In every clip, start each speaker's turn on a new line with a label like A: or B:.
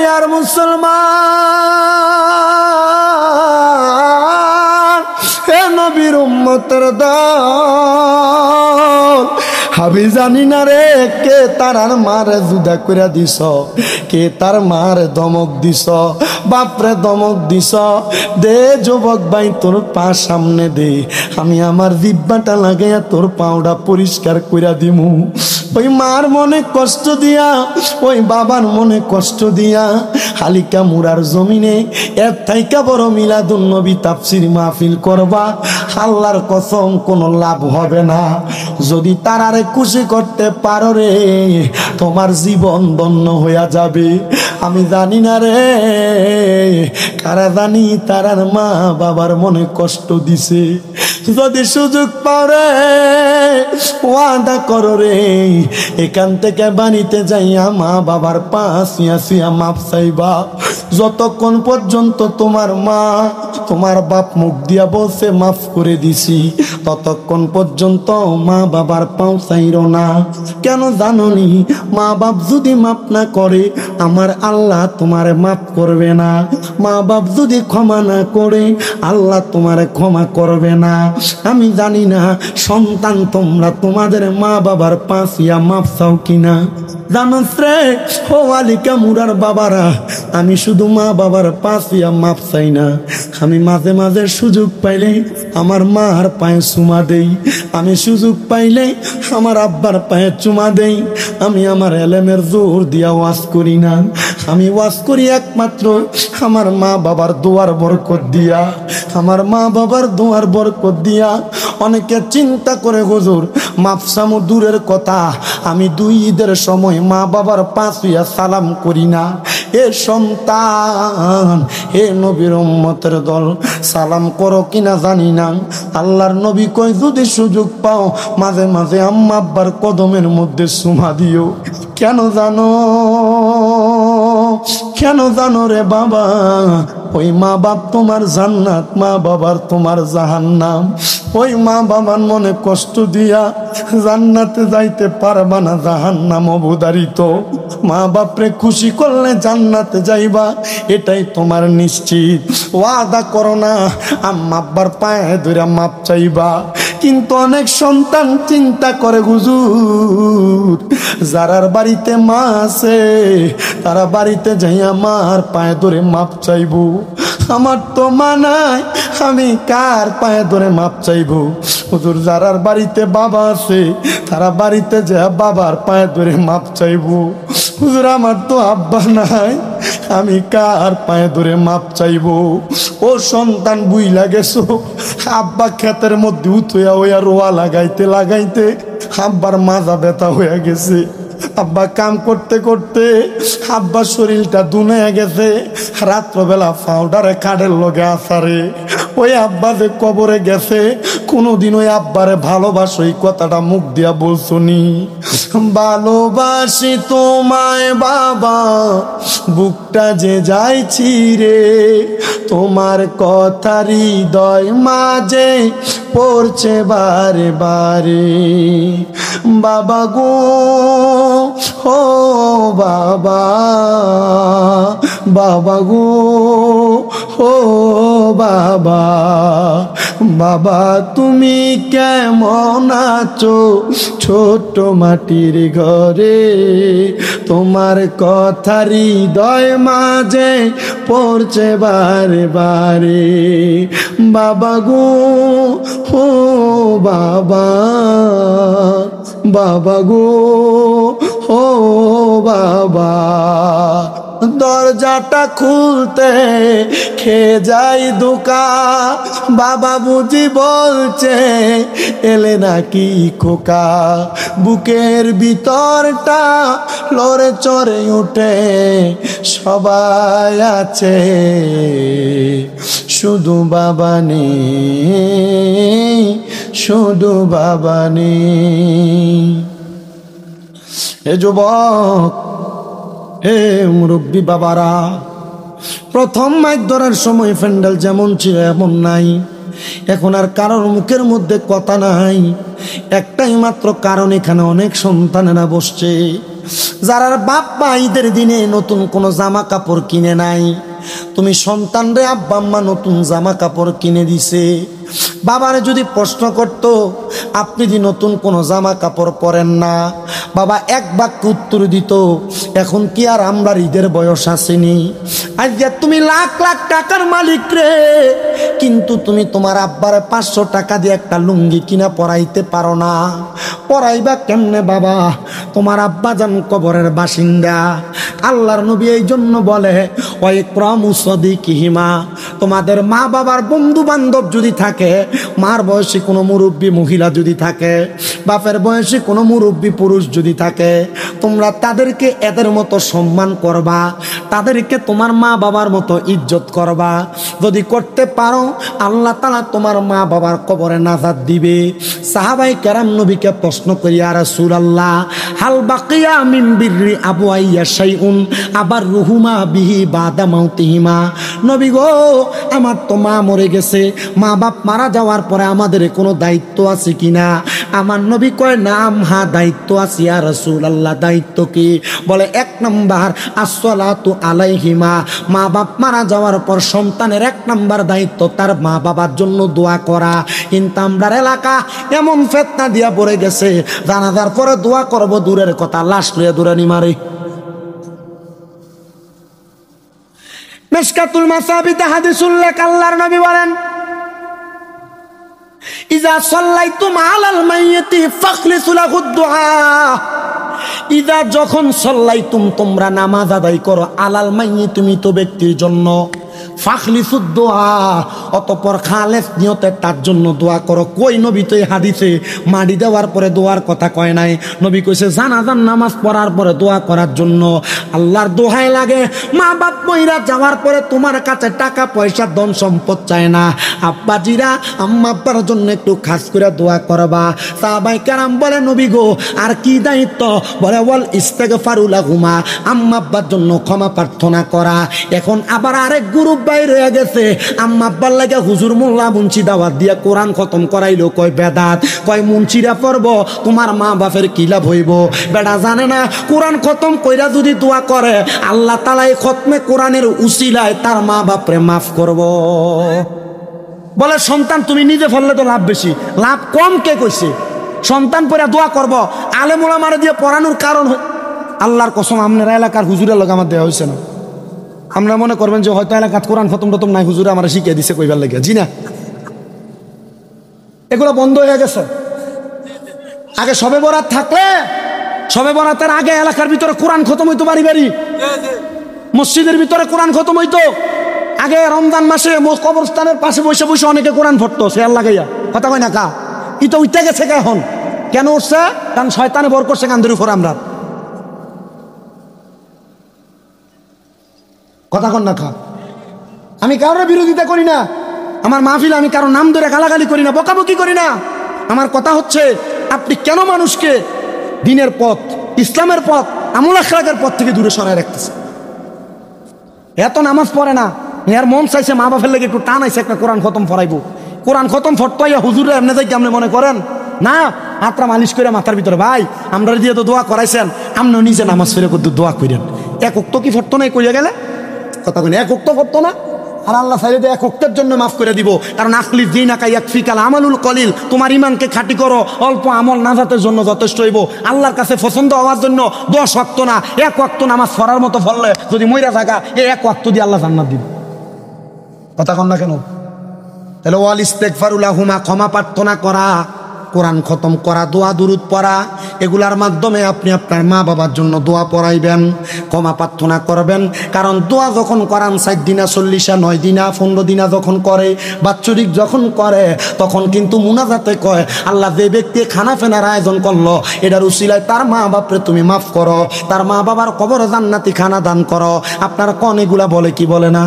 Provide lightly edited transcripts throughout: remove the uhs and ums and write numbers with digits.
A: দুনিয়ার মুসলমান, হে নবীর উম্মতের দল, আমি জানি না রে কে তার মারে জুদা কইরা দিছ, কে তার মারে ধমক দিছ, বাপরে ধমক দিছ। দে যুবক ভাই তোর পা সামনে দে, আমি আমার জিব্বাটা লাগাইয়া তোর পাউডা পরিষ্কার কইরা দিমু। ওই মার মনে কষ্ট দিয়া, ওই বাবার মনে কষ্ট দিয়া হালিকা মুরার জমিনে এর থাইকা বড় মিলাদুন নবী তাফসীর মাহফিল করবা, আল্লাহর কসম কোনো লাভ হবে না। যদি তারারে খুশি করতে পারো রে, তোমার জীবন ধন্য হইয়া যাবে। আমি জানি না রে কারা জানি তারার মা বাবার মনে কষ্ট দিছে। যদি সুযোগ পাও রে, ওয়াদা করো রে, এখান থেকে বাড়িতে যাইয়া মা বাবার পা শুয়া শুয়া মাপ চাইবা। যতক্ষণ পর্যন্ত তোমার মা তোমার বাপ মুখ দিয়া বলছে মাফ করে দিছি, ততক্ষণ পর্যন্ত মা বাবার পাও চাইরো না। কেন জানোনি? মা বাপ যদি মাপ না করে আমার আল্লাহ তোমারে মাফ করবে না। মা বাপ যদি ক্ষমা না করে আল্লাহ তোমারে ক্ষমা করবে না। আমি জানি না সন্তান তোমরা তোমাদের মা বাবার পাশিয়া মাফ চাও কিনা। জানোস রে ও আলিকা মুরার বাবারা, আমি শুধু মা বাবার পাশিয়া মাফ চাই না, আমি মাঝে মাঝে সুযোগ পাইলে আমার মার পায়ে চুমা দেই, আমি সুযোগ পাইলে আমার আব্বার পায়ে চুমা দেই। আমি আমার এলেমের জোর দিয়া ওয়াজ করি না, আমি ওয়াজ করি একমাত্র আমার মা বাবার দোয়ার বরকত দিয়া, আমার মা বাবার দোয়ার বরকত দিয়া। অনেকে চিন্তা করে হুজুর মাফসামু দূরের কথা, আমি 2 ঈদের সময় মা বাবার পাশিয়া সালাম করি না। এ সন্তান, হে নবীর উম্মতের দল, সালাম করো কিনা জানি না। আল্লাহর নবী কই যদি সুযোগ পাও মাঝে মাঝে আম্মা আব্বার কদমের মধ্যে চুমা দিও। কেন জানো? কেন জানো রে বাবা? ওই মা বাপ তোমার জান্নাত, মা বাবার তোমার জাহান্নাম। ওই মা বাবার মনে কষ্ট দিয়া জান্নাতে যাইতে পারবা না, জাহান্নাম অবধারিত। মা বাপরে খুশি করলে জান্নাতে যাইবা, এটাই তোমার নিশ্চিত। ওয়াদা করো না আম্মা আব্বার পায়ে ধরে মাপ চাইবা। কিন্তু অনেক সন্তান চিন্তা করে হুজুর যারার বাড়িতে মা আছে তারা বাড়িতে যাইয়া মার পায়ে ধরে মাপ চাইবো। আমার তো মা নাই, আমি কার পায়ে ধরে মাপ চাইবো? হুজুর যারার বাড়িতে বাবা আছে তারা বাড়িতে যা বাবার পায়ে ধরে মাপ চাইবো। হুজুর আমার তো আব্বা নাই, আমি কার পায়ে ধরে মাপ চাইবো? ও সন্তান বুইলা গেছো, আব্বা ক্ষেতের মধ্যে উঠইয়া হইয়া রোয়া লাগাইতে লাগাইতে আব্বার মাজা ব্যথা হয়ে গেছে। আব্বা কাম করতে করতে আব্বার শরীরটা দুনিয়া গেছে। রাত্রবেলা পাউডারে কাঠের লগে আসারে ওই আব্বা যে কবরে গেছে, কোনোদিন ওই আব্বারে ভালোবাসো এই কথাটা মুখ দিয়া বলছো নি? ভালোবাসি তোমায় বাবা, বুকটা যে যাইছি রে, তোমার কথা হৃদয় মাঝে পড়ছে বারে বারে। বাবা গো ও বাবা, বাবা গো ও বাবা, বাবা তুমি কেমন আছো ছোট মাটির ঘরে, তোমার কথা হৃদয় মাঝে পড়ছে বারে বারে। বাবা গো ও বাবা, বাবা গো ও বাবা, দরজাটা খুলতে খেয়ে যাই ধোকা, বাবা বুঝি বলছে এলে নাকি খোকা। বুকের ভিতরটা লড়ে চড়ে উঠে, সবাই আছে শুধু বাবা নেই, শুধু বাবা নেই। এ যুবক, হে মুরব্বী বাবারা, প্রথম মাইক ধরার সময় প্যান্ডেল যেমন ছিল এমন নাই। এখন আর কারোর মুখের মধ্যে কথা নাই, একটাই মাত্র কারণ, এখানে অনেক সন্তানেরা বসছে। যারা বাপ মা ঈদের দিনে নতুন কোনো জামা কাপড় কিনে নাই, তুমি সন্তানরে আব্বা আম্মা নতুন জামা কাপড় কিনে দিছে, বাবারে যদি প্রশ্ন করতো আপনি যে নতুন কোনো জামা কাপড় পরেন না, বাবা এক বাক্য উত্তর দিত, এখন কি আর আমরা ঈদের বয়স আসেনি? আজ যে তুমি লাখ লাখ টাকার মালিক রে, কিন্তু তুমি তোমার আব্বারে 500 টাকা দিয়ে একটা লুঙ্গি কিনা পরাইতে পারো না। পরাইবা কেমনে বাবা? তোমার আব্বা জান কবরের বাসিন্দা। আল্লাহর নবী এই জন্য বলে ওই ক্রমু সদিকিহিমা, তোমাদের মা বাবার বন্ধু বান্ধব যদি থাকে, মার বয়সী কোনো মুরব্বী মহিলা যদি থাকে, বাপের বয়সী কোনো মুরব্বী পুরুষ যদি থাকে, তোমরা তাদেরকে এদের মতো সম্মান করবা, তাদেরকে তোমার মা বাবার মতো ইজ্জত করবা। যদি করতে পারো আল্লাহ তাআলা তোমার মা বাবার কবরে নাজাত দিবে। সাহাবায়ে কেরাম নবীকে প্রশ্ন করি, ইয়া রাসূলুল্লাহ হাল বাকিয়া মিন বিররি আবওয়াইয়া শাইউন আবার রুহুমা বিহি বাদা মাউতিহিমা। নবী গো, আমার তো মা মরে গেছে, মা বাপ মারা যাওয়ার পরে আমাদের কোনো দায়িত্ব আছে কিনা? আমার নবী কয় নাম, হ্যাঁ দায়িত্ব আছে ইয়া রাসূলুল্লাহ। দায়িত্ব কি? বলে 1 নাম্বার আসসালাতু আলাইহিমা, মা বাপ মারা যাওয়ার পর সন্তানের 1 নাম্বার দায়িত্ব তার মা বাবার জন্য দোয়া করা। কিন্তু আমরার এলাকা এমন ফিতনা দিয়া পড়ে গেছে, জানাজার পরে দোয়া করব দূরের কথা, লাশ লইয়া দূরানি মারে। মিশকাতুল মাসাবিতে হাদিস উল্লেখ, আল্লাহর নবী বলেন ইজা সাল্লাইতুম আলাল মাইয়িতি ফাখলিসু লাহু দুআ। ইজা যখন সাল্লাইতুম তোমরা নামাজ আদায় করো, আলাল মাইয়িতি মৃত ব্যক্তির জন্য, ফাখলিসু দুআ অতঃপর খালেস নিয়তে তার জন্য দোয়া করো। কই নবী তো এই হাদিসে মাটি দেওয়ার পরে দোয়ার কথা কয় নাই, নবী কইছে জানাজার নামাজ পড়ার পরে দোয়া করার জন্য। আল্লাহর দোহাই লাগে, মা বাপ মইরা যাওয়ার পরে তোমার কাছে টাকা পয়সা ধন সম্পদ চায় না, আব্বাজিরা আম্মা আব্বার জন্য একটু খাস করে দোয়া করবা। সাহাবায়ে কেরাম বলে নবী গো আর কি দায়িত্ব? বলে ওয়াল ইস্তিগফারু লাহুমা, আম্মা আব্বার জন্য ক্ষমা প্রার্থনা করা। এখন আবার আরেক গ্রুপ বাইরে হয়ে গেছে, আম্মা আব্বার লাগে হুজুর মোল্লা মুন্সি দাওয়াত দিয়া কোরআন খতম করাইলো, কয় বেদাত, কয় মুন্সিরা পড়ব, তোমার মা বাপের কি লাভ হইব? বেটা জানে না কোরআন খতম কইরা যদি দোয়া করে আল্লাহ তাআলা এই খতমে কোরআনের উসিলায় তার মা বাপরে মাফ করব। বলে সন্তান তুমি নিজে ফললে তো লাভ বেশি, লাভ কম কে কইছে? সন্তান পড়া দোয়া করব, আলেম ওলামারে দিয়ে পড়ানোর কারণ আল্লাহর কসম আপনার এলাকার হুজুরের লোক আমার দেওয়া হয়েছে না। আমরা মনে করবেন যে হয়তো এলাকাত কোরআন খতম টতম নাই, হুজুরে আমার শিখিয়ে দিছে কইবার লাগে, জি না, এগুলো বন্ধ হয়ে গেছে। আগে শবে বরাত থাকলে, শবে বরাতের আগে এলাকার ভিতরে কোরআন খতম হইতো, বাড়ি বাড়ি মসজিদের ভিতরে কোরআন খতম হইতো। আগে রমজান মাসে কবরস্থানের পাশে বসে বসে অনেকে কোরআন পড়তো, সে আল্লাহ গাইয়া কথা কয় না কা, কিন্তু উঠতে গেছে এখন। কেন উঠছে? কারণ শয়তানে বর করছে কান্দের উপর। আমরা কথা কন না খা, আমি কারোর বিরোধিতা করি না, আমার মাহফিল আমি কারো নাম ধরে গালাগালি করি না, বকাবকি করি না। আমার কথা হচ্ছে আপনি কেন মানুষকে দিনের পথ, ইসলামের পথ, আমল আখলাকের পথ থেকে দূরে সরায় রাখতেছে? এত নামাজ পড়ে না, এর মন চাইছে মা বাপের লেগে একটু টান আইছে একটা কোরআন খতম ফরাইবো। কোরআন খতম ফট্টাইয়া হুজুরে এমনি যাই কেমনে মনে করেন না, আত্রা মালিশ করে মাথার ভিতরে, ভাই আমরা দিয়ে তো দোয়া করাইছেন, আপনিও নিজে নামাজ ফিরে করতে দোয়া করেন। এক উক্ত কি ফট্ট নাই কইয়া গেলে কথা কই, এক উক্ত ফট্ট না। আর আল্লাহ চাইলে এক উক্তের জন্য মাফ করে দিব, কারণ আখলি দিনাকা ইয়াকফিকাল আমালুল কলিল, তোমার ইমানকে খাঁটি করো, অল্প আমল নাজাতের জন্য যথেষ্ট হইব। আল্লাহর কাছে পছন্দ হওয়ার জন্য 10 ওয়াক্ত না 1 ওয়াক্ত নামাজ পড়ার মতো ফললে যদি মইরা থাকা, এই 1 ওয়াক্ত দিয়ে আল্লাহ জান্নাত দিবে। কথা কন না কেন? তাহলে ওয়াল ইস্তিগফারু লাহুমা, ক্ষমা প্রার্থনা করা, কোরআন খতম করা, দোয়া দুরুদ পড়া, এগুলার মাধ্যমে আপনি আপনার মা বাবার জন্য দোয়া পড়াইবেন, ক্ষমা প্রার্থনা করবেন। কারণ দোয়া যখন করান 4 দিনা 40 9 দিনা 15 দিনা যখন করে, বাৎসরিক যখন করে, তখন কিন্তু মুনাজাতে কয় আল্লাহ যে ব্যক্তি খানা ফেনার আয়োজন করলো এটার উসিলায় তার মা বাপরে তুমি মাফ করো, তার মা বাবার কবরে জান্নাতি খানা দান করো। আপনার কন এগুলা বলে কি বলে না?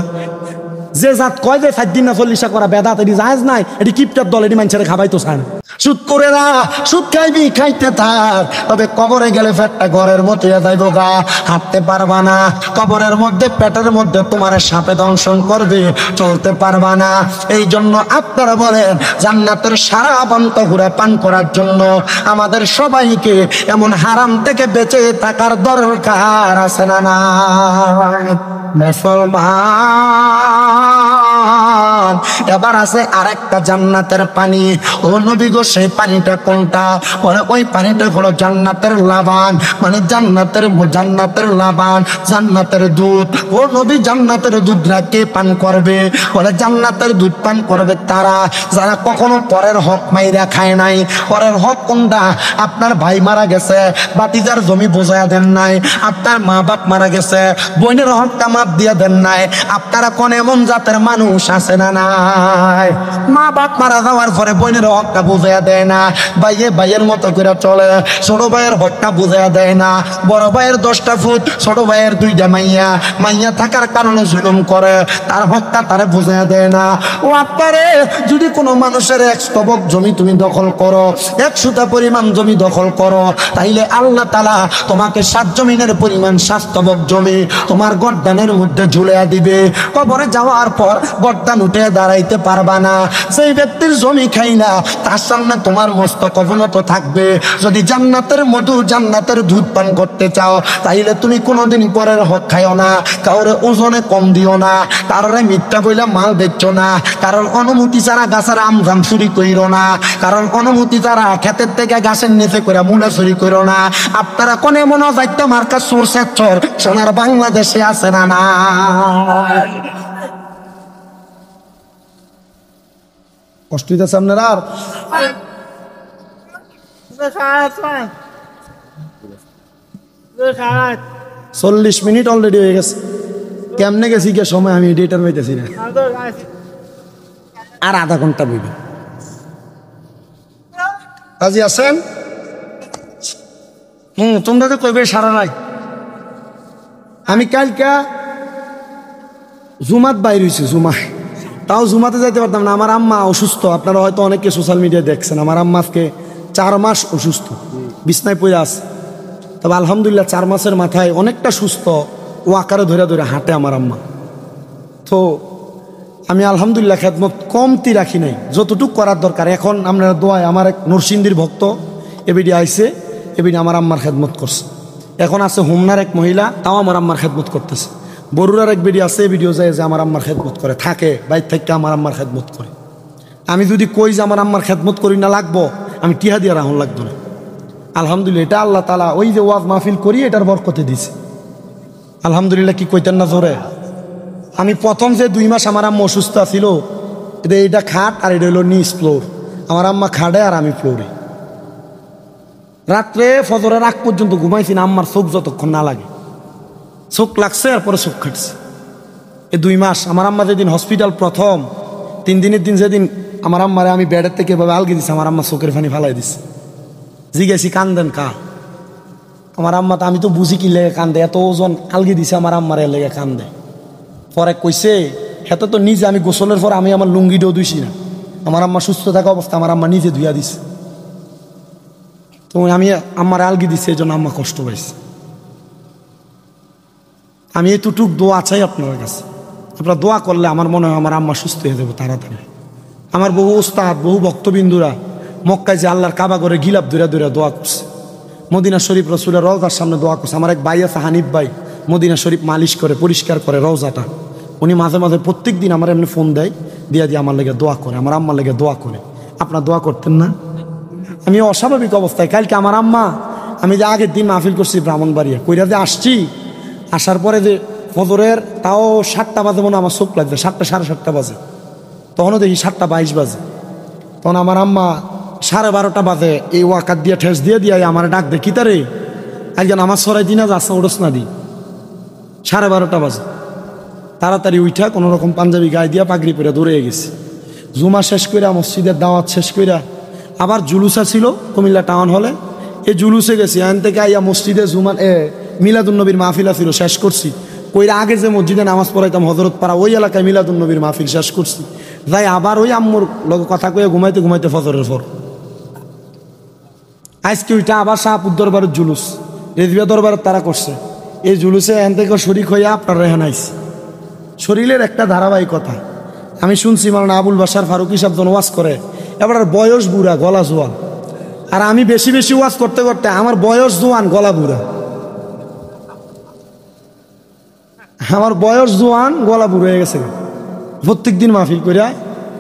A: যে জাত কয় যে 4 দিন না 40 করা বেদাত, এটি জায়েজ নাই, এটি কিপটার দল, এটি মানুষের খাবাই তো চায় না। সুদ করে না, সুদ খাইবি খাইতে থাক, তবে কবরে গেলে পেটটা ঘরের মতো যাইব গা, হাঁটতে পারবা না। কবরের মধ্যে পেটের মধ্যে তোমার সাপে দংশন করবে, চলতে পারবা না। এই জন্য আপনারা বলেন জান্নাতের সারা বন্ত ঘুরে পান করার জন্য আমাদের সবাইকে এমন হারাম থেকে বেঁচে থাকার দরকার আছে না না? মুসলমান, এবার আছে আরেকটা জান্নাতের পানি। ও নবী গো, সেই পানিটা কোনটা? বলে ওই পানিটা হলো জান্নাতের লাবান, মানে জান্নাতের লাবান, জান্নাতের দুধ। ও নবী, জান্নাতের দুধরা কে পান করবে? বলে জান্নাতের দুধ পান করবে তারা যারা কখনো পরের হক মাইরা খায় নাই। পরের হক কোনটা? আপনার ভাই মারা গেছে, বাতিজার জমি বোঝায়া দেন নাই। আপনার মা বাপ মারা গেছে, বোনের হকটা মাপ দিয়ে দেন নাই। আপনারা কোন এমন জাতের মানুষ আছে না নাই? মা বাপ মারা যাওয়ার পরে বোনের হকটা বুঝাইয়া দেয় না, ভাইয়ের মতো করে চলে। ছোট ভাইয়ের হকটা বুঝাইয়া দেয় না। বড় ভাইয়ের 10টা ফুট, ছোট ভাইয়ের 2টা মাইয়া থাকার কারণে জুলুম করে, তার হকটা তারে বুঝাইয়া দেয় না। ও আপনারে যদি কোনো মানুষের 1 স্তবক জমি তুমি দখল করো, 100টা পরিমাণ জমি দখল করো, তাইলে আল্লাহ তাআলা তোমাকে 7 জমিনের পরিমাণ 7 স্তবক জমি তোমার গর্দানের মধ্যে ঝুলিয়ে দিবে। কবরে যাওয়ার পর গর্দান উঠে দাঁড়াইতে পারবা না। সেই ব্যক্তির জমি খাইলা, তার সামনে তোমার মস্তক অবনত থাকবে। যদি জান্নাতের মধু, জান্নাতের দুধ পান করতে চাও, তাইলে তুমি কোনোদিন পরের হক খাইও না, কাউরে ওজনে কম দিও না, কারোরে মিথ্যা বইলা মাল বেচো না, কারণ অনুমতি ছাড়া গাছের আম জাম চুরি কইরো না, কারণ অনুমতি ছাড়া ক্ষেতের থেকে গাছের নিচে করে মূলা চুরি করো না। আপনারা কোনে মনে যাইতে মার্কা চোর সেচর সোনার বাংলাদেশে আছে না না? কষ্ট হইতেছে আপনার? আর 40 মিনিট অলরেডি হয়ে গেছে। কেমনে গেছি কে সময় আমি ডেটার পাইতেছি না। আর আধা ঘন্টা বইবে। রাজি আছেন? তোমরা তো কইবে সারা নাই। আমি কালকা জুমাত বাইর হয়েছি, তাও জুমাতে যাইতে পারতাম না। আমার আম্মা অসুস্থ, আপনারা হয়তো অনেকে সোশ্যাল মিডিয়ায় দেখছেন। আমার আম্মা আজকে 4 মাস অসুস্থ, বিছনায় পড়ে আছে। তবে আলহামদুলিল্লাহ 4 মাসের মাথায় অনেকটা সুস্থ, ও আকারে ধরে ধরে হাঁটে আমার আম্মা। তো আমি আলহামদুলিল্লাহ খেদমত কমতি রাখি নাই, যতটুকু করার দরকার। এখন আপনারা দোয়ায়, আমার এক নরসিংদীর ভক্ত এবিডি আইসে, এবিডি আমার আম্মার খেদমত করছে। এখন আছে হোমনার এক মহিলা, তাও আমার আম্মার খেদমত করতেছে। বরুরার এক ভিডিও আছে, ভিডিও যায় যে আমার আম্মার খেদমত করে থাকে, বাইর থেকে আমার আম্মার খেদমত করে। আমি যদি কই যে আমার আম্মার খেদমত করি না লাগবো, আমি টিহা দিয়ে রাহন লাগতো না। আলহামদুলিল্লাহ, এটা আল্লাহ তাআলা ওই যে ওয়াজ মাহফিল করি এটার বরকতে দিছে। আলহামদুলিল্লাহ, কি কইতেন না জোরে? আমি প্রথম যে 2 মাস আমার আম্মা অসুস্থ ছিল, এটা খাট আর এটা হলো নিচ ফ্লোর। আমার আম্মা খাটে আর আমি ফ্লোরে। রাত্রে ফজরের আগ পর্যন্ত ঘুমাইছি না, আম্মার চোখ যতক্ষণ না লাগে। চোখ লাগছে আর পরে চোখ খাটছে। এই 2 মাস আমার আম্মা যেদিন হসপিটাল প্রথম 3 দিনের দিন, যেদিন আমার আম্মারে আমি বেডের থেকে এভাবে আলগি দিছি, আমার আম্মা চোখের পানি ফালাই দিছে। জিজ্ঞাসি কান্দেন কা? আমার আম্মা তো, আমি তো বুঝি কি লেগে কান্দে, এত ওজন আলগি দিছে আমার আম্মারে লেগে কান্দে। পরে কইছে হেতে তো নিজে, আমি গোসলের পর আমি আমার লুঙ্গিটাও ধুইছি না, আমার আম্মা সুস্থ থাকা অবস্থা আমার আম্মা নিজে ধুইয়া দিছে। তো আমি আম্মারে আলগি দিছি, এই জন্য আম্মা কষ্ট পাইছে। আমি এতটুক দোয়া চাই আপনার কাছে, আপনারা দোয়া করলে আমার মনে হয় আমার আম্মা সুস্থ হয়ে যাবে তাড়াতাড়ি। আমার বহু ওস্তাদ, বহু ভক্তবিন্দুরা মক্কায় যে আল্লাহর কাবা করে গিলাপ ধরে ধরে দোয়া করছে। মদিনা শরীফ রসুলের রওজার সামনে দোয়া করছে। আমার এক ভাই আছে হানিফ ভাই, মদিনা শরীফ মালিশ করে, পরিষ্কার করে রওজাটা। উনি মাঝে মাঝে প্রত্যেক দিন আমার এমনি ফোন দেয়, দিয়ে আমার লেগে দোয়া করে, আমার আম্মার লেগে দোয়া করে। আপনার দোয়া করতেন না? আমি অস্বাভাবিক অবস্থায় কালকে আমার আম্মা, আমি যে আগের দিন মাহফিল করছি ব্রাহ্মণবাড়িয়া, কইরা যে আসছি, আসার পরে যে ফজরের তাও 7টা বাজে মনে আমার চোখ লাগছে, 7টা 7:30 বাজে। তখনও দেখি 7:22 বাজে। তখন আমার আম্মা 12:30 বাজে এই ওয়াকাত দিয়ে ঠেস দিয়ে আমার ডাক দে, কি তারে একজন আমার সরাই দিনা যাচ্ছে ওরস না দি। 12:30 বাজে তাড়াতাড়ি উঠা কোনো রকম পাঞ্জাবি গায়ে দিয়া পাগড়ি পরে দৌড়ে গেছি। জুমা শেষ কইরা, মসজিদের দাওয়াত শেষ কইরা, আবার জুলুসা ছিল কুমিল্লা টাউন হলে, এই জুলুসে গেছি। এখান থেকে আইয়া মসজিদে মিলাদুন্নবীর মাহফিল ছিল, শেষ করছি। কইরা আগে যে মসজিদে নামাজ পড়াইতাম হজরত পাড়া, ওই এলাকায় মিলাদুন্নবীর মাহফিল শেষ করছি। যাই আবার ওই আম্মুর লগে কথা কইয়া ঘুমাইতে ঘুমাইতে ফজরের পর আজকে ওইটা আবার শাহপুর দরবারের জুলুস, রেজবিয়া দরবারের তারা করছে। এই জুলুসে এখান থেকে শরিক হইয়া আপনারা এখানে আইসি। শরীরের একটা ধারাবাহিকতা আমি শুনছি, মাওলানা আবুল বাশার ফারুকি সাহেব জন ওয়াজ করে, এবার বয়স বুড়া গলা জোয়ান, আর আমি বেশি বেশি ওয়াজ করতে করতে আমার বয়স জোয়ান গলা বুড়া, আমার বয়স জোয়ান গলা বুড়ো হয়ে গেছে। প্রত্যেক দিন মাহফিল করিয়া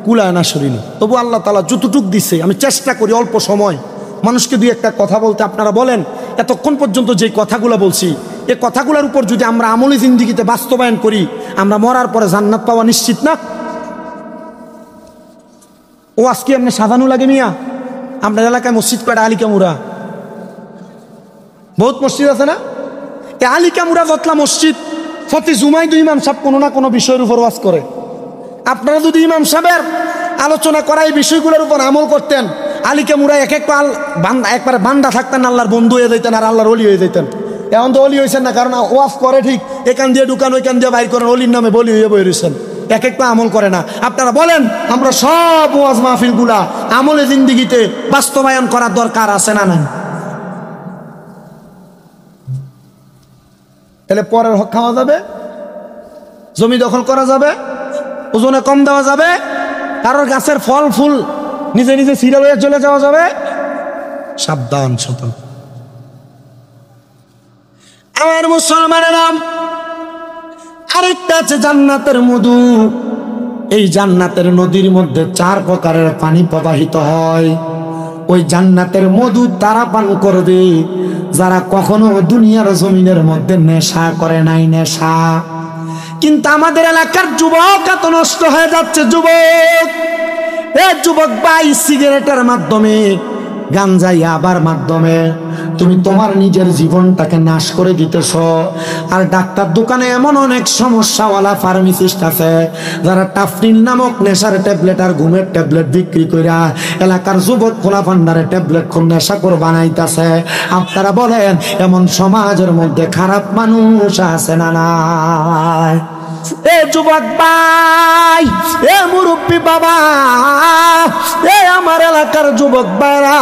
A: কুলায় না শরীরে, তবু আল্লাহ তাআলা যতটুক দিচ্ছে আমি চেষ্টা করি অল্প সময় মানুষকে দুই একটা কথা বলতে। আপনারা বলেন এতক্ষণ পর্যন্ত যে কথাগুলো বলছি, এই কথাগুলোর উপর যদি আমরা আমলি জিন্দেগিতে বাস্তবায়ন করি, আমরা মরার পরে জান্নাত পাওয়া নিশ্চিত না? ও আজকে এমনি সাজানো লাগে মিয়া? আপনার এলাকায় মসজিদ কয়টা? আলিকামুরা বহুত মসজিদ আছে না? এই আলিকামুরা যতলা মসজিদ প্রতি জুমাই দুই ইমাম সাহেব কোনো না কোনো বিষয়ের উপর ওয়াজ করে। আপনারা যদি ইমাম সাহেবের আলোচনা করা এই বিষয়গুলোর উপর আমল করতেন, আলিকামুরা এক একটা একবারে বান্দা থাকতেন, আল্লাহর বন্ধু হয়ে যেতেন আর আল্লাহর অলি হয়ে যেতেন। এখন তো অলি হয়েছেন না, কারণ ওয়াজ করে ঠিক, এখান দিয়ে ঢুকান ওইখান দিয়ে বাইর করেন, অলির নামে বলি হয়ে বই রয়েছেন, এক একটা আমল করে না। আপনারা বলেন আমরা সব ওয়াজ মাহফিলগুলা আমলে জিন্দিগিতে বাস্তবায়ন করার দরকার আছে না নাই? তাহলে পরের হক খাওয়া যাবে, জমি দখল করা যাবে, ওজনে কম দেওয়া যাবে, কারোর গাছের ফল ফুল নিজে নিজে ছিঁড়ে লয়ে চলে যাওয়া যাবে। সাবধান সতর্ক আমার মুসলমানের নাম। আরেকটা আছে জান্নাতের মধু। এই জান্নাতের নদীর মধ্যে 4 প্রকারের পানি প্রবাহিত হয়। ওই জান্নাতের মধু তারা পান করবে যারা কখনো দুনিয়ার জমিনের মধ্যে নেশা করে নাই, নেশা। কিন্তু আমাদের এলাকার যুবক এত নষ্ট হয়ে যাচ্ছে। যুবক, এ যুবক ভাই, সিগারেটের মাধ্যমে, গাঞ্জা ইয়াবার মাধ্যমে তুমি তোমার নিজের জীবনটাকে নাশ করে দিতেছ। আর ডাক্তার দোকানে এমন অনেক সমস্যাওয়ালা ফার্মাসিস্ট আছে যারা টাফরিন নামক নেশার ট্যাবলেট আর ঘুমের ট্যাবলেট বিক্রি কইরা এলাকার যুবক খোলা ভান্ডারে ট্যাবলেট খুব নেশা করে বানাইতেছে। আপনারা বলেন এমন সমাজের মধ্যে খারাপ মানুষ আছে না নাই? এ যুবক ভাই, এ মুরব্বী বাবা, এ আমার এলাকার যুবক ভাইরা,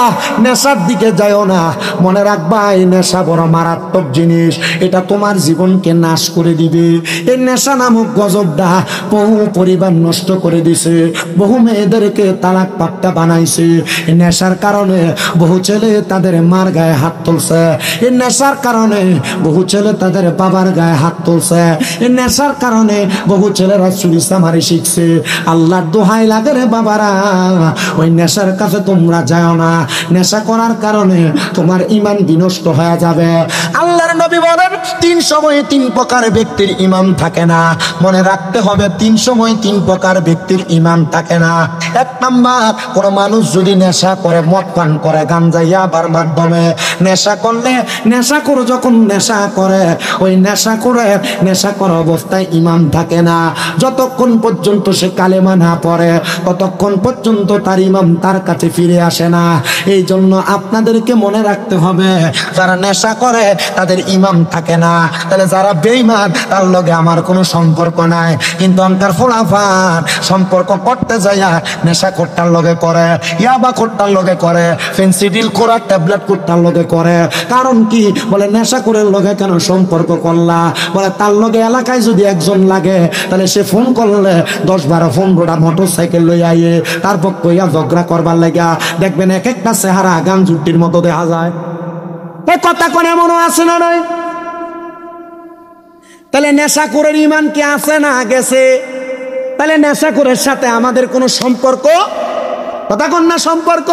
A: নেশার দিকে যাও না। মনে রাখবা এই নেশা বড় মারাত্মক জিনিস, এটা তোমার জীবনকে নাশ করে দিবে। এই নেশা নামক গজবটা বহু পরিবার নষ্ট করে দিছে, বহু মেয়েদেরকে তালাক প্রাপ্তা বানাইছে। এই নেশার কারণে বহু ছেলে তাদের মার গায়ে হাত তুলছে। এই নেশার কারণে বহু ছেলে তাদের বাবার গায়ে হাত তুলছে। এই নেশার কারণে বহু ছেলেরা চুরি চামারি শিখছে। আল্লাহর দোহাই লাগে রে বাবারা, ওই নেশার কাছে তোমরা যাও না। নেশা করার কারণে তোমার ঈমান বিনষ্ট হয়ে যাবে। আল্লাহর নবী বলেন 3 সময়ে 3 প্রকার ব্যক্তির ঈমান থাকে না। মনে রাখতে হবে 3 সময় 3 প্রকার ব্যক্তির ঈমান থাকে না। 1 নাম্বার, কোন মানুষ যদি নেশা করে, মদ পান করে, গাঞ্জা ইয়াবার মাধ্যমে নেশা করলে, নেশা করে যখন নেশা করে, ওই নেশা করা অবস্থায় ঈমান থাকে না। যতক্ষণ পর্যন্ত সে কালেমা না পড়ে ততক্ষণ পর্যন্ত তার ইমাম তার কাছে ফিরে আসে না। এই জন্য আপনাদেরকে মনে রাখতে হবে যারা নেশা করে তাদের ইমাম থাকে না। তাহলে যারা বেঈমান তার লগে আমার কোনো সম্পর্ক নাই। কিন্তু অন্তর ফোলাফান সম্পর্ক করতে যাইয়া নেশা করতার লগে করে, ইয়াবা করতার লগে করে, ফেন্সিডিল করার ট্যাবলেট করতার লগে করে। কারণ কি? বলে নেশা করে লগে কেন সম্পর্ক করলা? বলে তার লগে এলাকায় যদি একজন লাগে তাহলে সে ফোন করলে 10-12-15টা মোটর সাইকেল লই আইয়ে তারপর কইয়া ঝগড়া করবার লাগা। দেখবেন এক একটা চেহারা গান জুটির মতো দেখা যায়। এই কথা কোন এমনও আছে না নাই? তাহলে নেশা করে ঈমান কি আছে না গেছে? তাহলে নেশা করে সাথে আমাদের কোনো সম্পর্ক? কথা কোন না সম্পর্ক?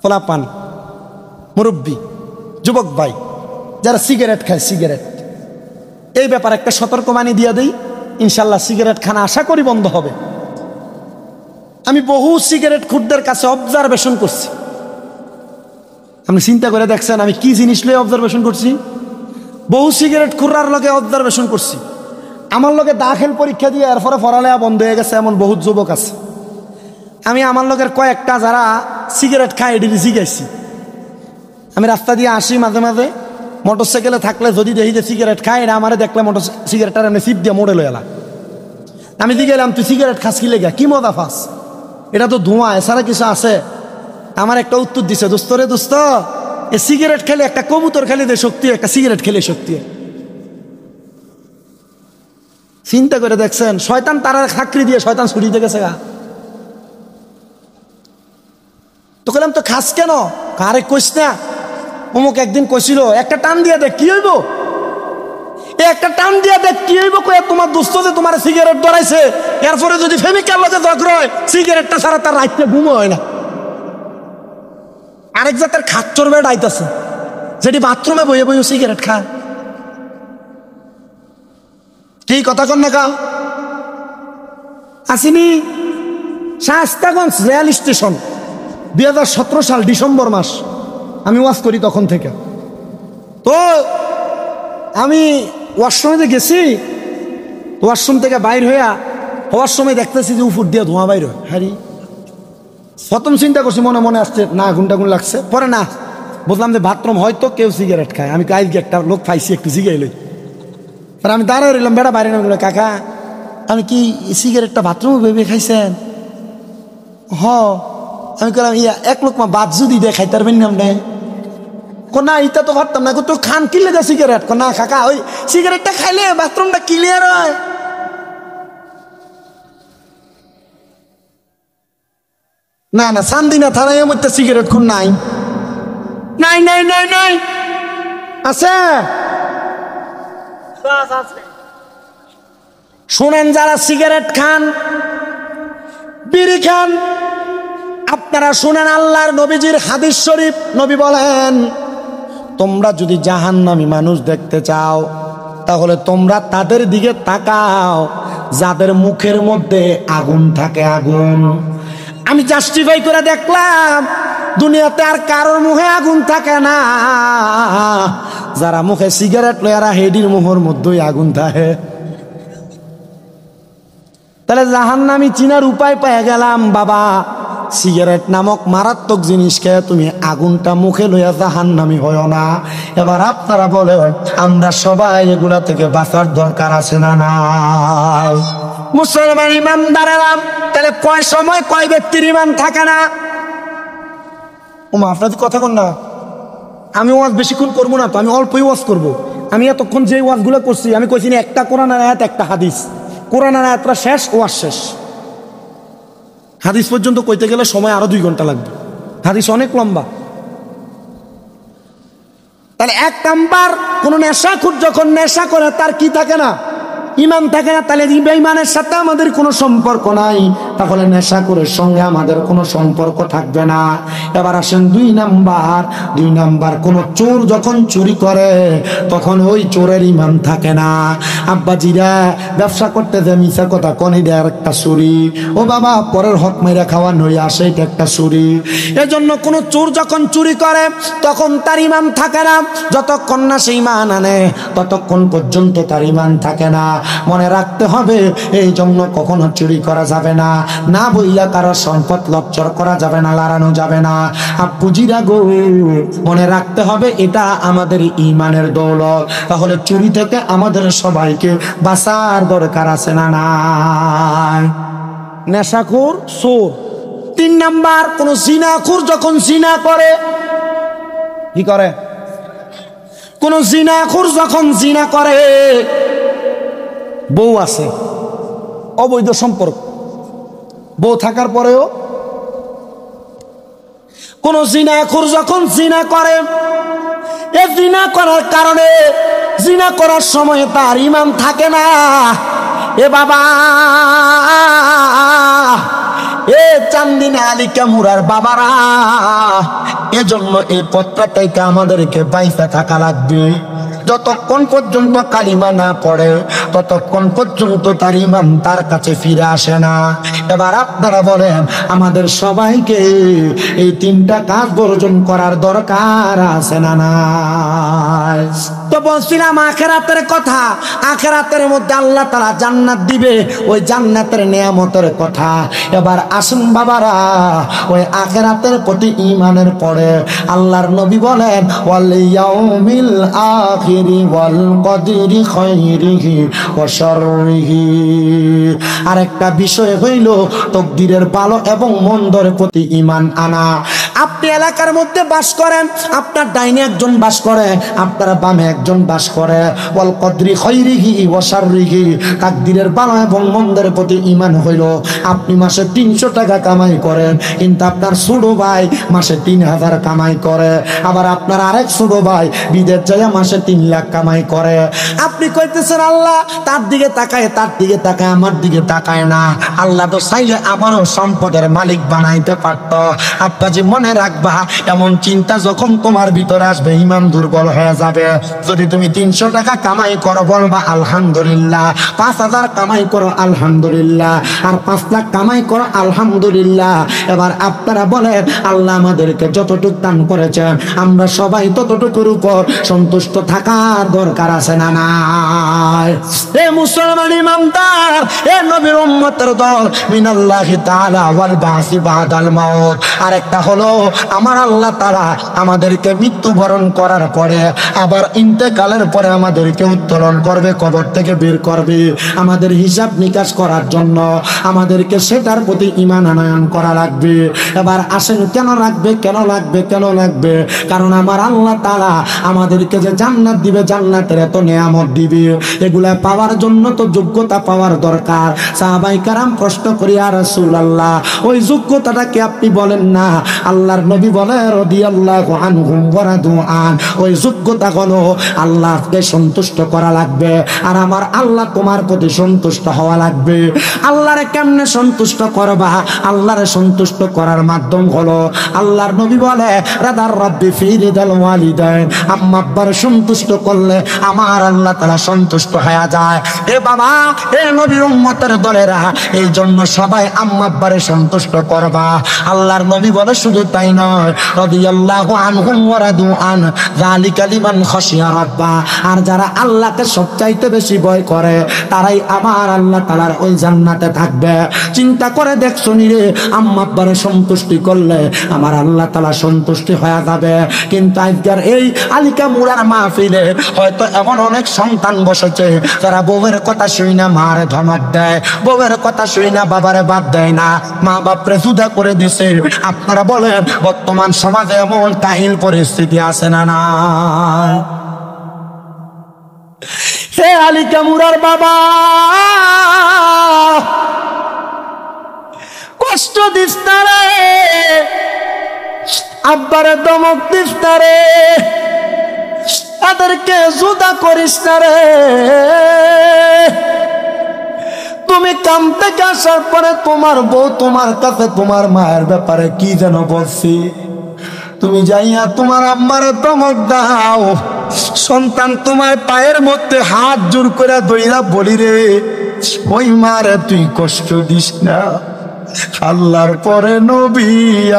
A: ফলাপান মুরব্বী যুবক ভাই যারা সিগারেট খায়, সিগারেট, এই ব্যাপারে একটা সতর্কবাণী দিয়ে দেই। ইনশাল্লাহ সিগারেট খানা আশা করি বন্ধ হবে। আমি বহু সিগারেট খুরদের কাছে অবজারভেশন করছি। আপনি চিন্তা করে দেখছেন আমি কি জিনিস লয়ে অবজারভেশন করছি? বহু সিগারেট খুররার লগে অবজারভেশন করছি। আমার লগে দাখিল পরীক্ষা দিয়ে এরপরে পড়ালেখা বন্ধ হয়ে গেছে এমন বহুত যুবক আছে। আমি আমার লগের কয়েকটা যারা সিগারেট খায় এটি শিখাইছি। আমি রাস্তা দিয়ে আসি মাঝে মাঝে, মোটর সাইকেলে থাকলে যদি দেখি যে সিগারেট খায়, এটা আমারে দেখলে মোটর সিগারেটটার এমনি সিপ দিয়ে মোড়ে লইলা। আমি দিয়ে গেলাম তুই সিগারেট খাস কি লেগে, কি মজা ফাস? এটা তো ধোঁয়া, এছাড়া কিছু আছে? আমার একটা উত্তর দিছে, দোস্ত রে দোস্ত, এ সিগারেট খেলে একটা কবুতর খেলে দে শক্তি, একটা সিগারেট খেলে শক্তি। চিন্তা করে দেখছেন, শয়তান তারা খাকরি দিয়ে শয়তান ছুটিতে গেছে গা। তো বললাম তো খাস কেন? আরে কইস না, অমুক একদিন কইছিল একটা টান দিয়ে দেখ কি হইব, একটা টান দিয়ে দেখ কি হইব, কয়ে তোমার দোস্ত যে তোমার সিগারেট ধরাইছে, এরপরে যদি ফেমিকার লগে ঝগড়া হয়, সিগারেটটা ছাড়া তার রাইতে ঘুম হয় না। আরেক জাতের খাচ্চর বেড আইতাছে, যেটি বাথরুমে বইয়ে বইয়ে সিগারেট খায়। কি কথা কন না কা আসিনি? শায়েস্তাগঞ্জ রেল স্টেশন 2017 সাল ডিসেম্বর মাস, আমি ওয়াজ করি তখন থেকে। তো আমি ওয়াশরুমে গেছি, ওয়াশরুম থেকে বাইর হইয়া হওয়ার সময় দেখতেছি যে উপর দিয়ে ধোঁয়া বাইর হয়। হ্যারি প্রথম চিন্তা করছি, মনে মনে আসছে না আগুন টাগুন লাগছে। পরে না বুঝলাম যে বাথরুম হয়তো কেউ সিগারেট খায়। আমি কালকে একটা লোক পাইছি, একটু জিগাই লই। আর আমি দাঁড়ায় রইলাম, বেড়া বাইরে নামলো, কাকা আমি কি সিগারেটটা বাথরুমে ভেবে খাইছেন? হ। আমি বললাম ইয়া এক লোক মা বাদ যদি দেয় খাইতে পারবেন না? না এটা তো ভাবতাম না, তো খান কিনলে দেয় সিগারেট। না কাকা ওই সিগারেটটা খাইলে বাথরুমটা ক্লিয়ার হয়। না না চান্দিনা থানায় মধ্যে সিগারেট খুন নাই, নাই নাই নাই নাই আছে। শোনেন, যারা সিগারেট খান, বিড়ি খান, আপনারা শুনেন আল্লাহর নবীজির হাদিস শরীফ। নবী বলেন, তোমরা যদি জাহান্নামী মানুষ দেখতে চাও, তাহলে তোমরা তাদের দিকে তাকাও যাদের মুখের মধ্যে আগুন থাকে, আগুন। আমি জাস্টিফাই করে দেখলাম, দুনিয়াতে আর কারোর মুখে আগুন থাকে না। যারা মুখে সিগারেট লয়ারা হেডির মুখের মধ্যেই আগুন থাকে। তাহলে জাহান্নামী চিনার উপায় পেয়ে গেলাম। বাবা, সিগারেট নামক মারাত্মক জিনিস খেয়ে তুমি আগুনটা মুখে লইয়া জাহান্নামী হইও না। এবার আপনারা বলে, আমরা সবাই এগুলা থেকে বাঁচার দরকার আছে না নাই? মুসলমান ইমানদারেরা, তাহলে কয় সময় কয় ব্যক্তির ইমান থাকে না? ও মা আপনাদের কথা কন না। আমি ওয়াজ বেশিক্ষণ করবো না তো, আমি অল্পই ওয়াজ করবো। আমি এতক্ষণ যে ওয়াজগুলো করছি, আমি কইছি না একটা কোরআনের আয়াত একটা হাদিস। কোরআনের আয়াতটা শেষ, ওয়াজ শেষ। হাদিস পর্যন্ত কইতে গেলে সময় আরো 2 ঘন্টা লাগবে, হাদিস অনেক লম্বা। তাহলে 1 নাম্বার, কোন নেশাখোর যখন নেশা করে তার কি থাকে না? ইমান থাকে না। তাহলে বেঈমানের সাথে আমাদের কোনো সম্পর্ক নাই, তাহলে নেশাখোরের সঙ্গে আমাদের কোনো সম্পর্ক থাকবে না। এবার আসেন 2 নাম্বার, কোন চোর যখন চুরি করে তখন ওই চোরের ইমান থাকে না। আব্বাজিরা ব্যবসা করতে যে মিছা কথা কনে দেয় একটা চুরি। ও বাবা, পরের হক মেরে খাওয়া নই আসে, এটা একটা চুরি। এজন্য কোন চোর যখন চুরি করে তখন তার ইমান থাকে না। যতক্ষণ না সে ইমান আনে ততক্ষণ পর্যন্ত তার ইমান থাকে না। মনে রাখতে হবে, এই জন্য কখনো চুরি করা যাবে না, না বইলা কারো সম্পদ লজ্জর করা যাবে না, লড়ানো যাবে না। আপুজিরা গো, মনে রাখতে হবে এটা আমাদের ইমানের দৌলত। তাহলে চুরি থেকে আমাদের সবাইকে বাঁচার দরকার আছে না নাই? নেশাখোর, চোর। 3 নাম্বার, কোন জিনাখোর যখন জিনা করে, কি করে? কোন জিনাখোর যখন জিনা করে, বউ আছে, অবৈধ সম্পর্ক, বউ থাকার পরেও কোন জিনাখোর যখন জিনা করে, এই জিনা করার কারণে, জিনা করার সময় তার ইমান থাকে না। এ বাবা, এ চান্দিনা আলিকা মুরার বাবারা, এজন্য এই পত্রটাকে আমাদেরকে বাইসা থাকা লাগবে। যতক্ষণ পর্যন্ত কালিমা না পড়ে ততক্ষণ পর্যন্ত তার ইমান তার কাছে ফিরে আসে না। এবার আপনারা বলেন, আমাদের সবাইকে এই 3টা কাজ বর্জন করার দরকার আছে না নাই? তো বলছিলাম আখিরাতের কথা। আখিরাতের মধ্যে আল্লাহ তাআলা জান্নাত দিবে, ওই জান্নাতের নিয়ামতের কথা। এবার আসুন বাবারা, ওই আখিরাতের প্রতি ঈমানের পরে আল্লাহর নবী বলেন, ওয়াল ইয়াউমিল আখিরি ওয়াল কদরি খায়রিহি ওয়া শাররিহি। আরেকটা বিষয় হইল তাকদীরের ভালো এবং মন্দর প্রতি ঈমান আনা। আপনি এলাকার মধ্যে বাস করেন, আপনার ডাইনে একজন বাস করে, আপনার বামে একজন বাস করে। ওয়াল কদরি খাইরিহি ওয়া শাররিহি, তাকদীরের ভালো এবং মন্দের প্রতি ঈমান হইল। আপনি মাসে 300 টাকা কামাই করেন, কিন্তু আপনার ছোট ভাই মাসে 3000 কামাই করে। আবার আপনার আরেক ছোট ভাই বিদেশ যায় মাসে 3 লাখ কামাই করে। আপনি কইতেছেন আল্লাহ তার দিকে তাকায়, তার দিকে তাকায়, আমার দিকে তাকায় না। আল্লাহ তো চাইলে আমারও সম্পদের মালিক বানাইতে পারত। আব্বাজি মনে রাখবা, এমন চিন্তা যখন তোমার ভিতরে আসবে ঈমান দুর্বল হয়ে যাবে। যদি তুমি 300 টাকা কামাই করো বলবা আলহামদুলিল্লাহ, 5000 কামাই করো আলহামদুলিল্লাহ, আর 5 লাখ কামাই করো আলহামদুলিল্লাহ। এবার আপনারা বলেন আল্লাহ আমাদেরকে যতটুকু দান করেছেন আমরা সবাই ততটুকুর উপর সন্তুষ্ট থাকার দরকার আছে না নাই? এ মুসলমান ইমানদার, এ নবীর উম্মতের দল, মিনাল্লাহি তাআলা ওয়াল বাসি বাদাল মাউত। আরেকটা হলো আমার আল্লাহ তাআলা আমাদেরকে মৃত্যুবরণ করার পরে আবার ইন্তেকালের পরে আমাদেরকে উত্তোলন করবে, কবর থেকে বের করবে আমাদের হিসাব নিকাশ করার জন্য। আমাদেরকে সেটার প্রতি ঈমান আনয়ন করা লাগবে। এবার আসেন কেন লাগবে, কেন লাগবে, কেন লাগবে? কারণ আমার আল্লাহ তাআলা আমাদেরকে যে জান্নাত দিবে, জান্নাতের এত নিয়ামত দিবে, এগুলা পাওয়ার জন্য তো যোগ্যতা পাওয়ার দরকার। সাহাবায়ে কেরাম প্রশ্ন করি, ইয়া রাসূলুল্লাহ ওই যোগ্যতাটা কি আপনি বলেন না? আল্লাহর নবী বলে রাদিয়াল্লাহু আনহুম ওয়া রাদু আন, ওই যোগ্যতা হলো আল্লাহকে সন্তুষ্ট করা লাগবে, আর আমার আল্লাহ তোমার প্রতি সন্তুষ্ট হওয়া লাগবে। আল্লাহরে কেমনে সন্তুষ্ট করবা? আল্লাহরে সন্তুষ্ট করার মাধ্যম হলো আল্লাহর নবী বলে রাদার রাব্বি ফি রিদাল ওয়ালিদাইন, আম্মা আব্বার সন্তুষ্ট করলে আমার আল্লাহ তাআলা সন্তুষ্ট হয়ে যায়। এ বাবা, এ নবীর উম্মতের দলেরা, এই জন্য সবাই আম্মা আব্বারে সন্তুষ্ট করবা। আল্লাহর নবী বলে শুধু তাই নয়, রাদিয়াল্লাহু আনহুম ওয়া রাদু আন, যালিকা লিমান খাশিয়া রাব্বা, আর যারা আল্লাহকে সবচাইতে বেশি ভয় করে তারাই আমার আল্লাহ তাআলার ওই জান্নাতে থাকবে। চিন্তা করে দেখছো নি রে, আম্মা আব্বারে সন্তুষ্টি করলে আমার আল্লাহ তাআলা সন্তুষ্টি হয়ে যাবে। কিন্তু আজকের এই আলিকা মুরার মাহফিলে হয়তো এমন অনেক সন্তান বসেছে যারা বউয়ের কথা শুই না মারে ধমক দেয়, বউয়ের কথা শুই না বাবারে বাদ দেয় না, মা বাপরে জুদা করে দিছে। আপনারা বলেন বর্তমান সমাজে এমন কাহিল পরিস্থিতি আছে না না? হে আলিকা মুরার বাবা, কষ্ট দিস না রে, আব্বারে ধমক দিস না রে, তাদেরকে জুদা করিস না রে। তুমি কাম থেকে আসার পরে তোমার বউ তোমার কাছে তোমার মায়ের ব্যাপারে কি যেন বলছি, তুমি যাইয়া তোমার আম্মারে ধমক দাও। সন্তান তোমার পায়ের মধ্যে হাত জোর করে দইরা বলি রে, ওই মারে তুই কষ্ট দিস না। আল্লাহর পরে নবী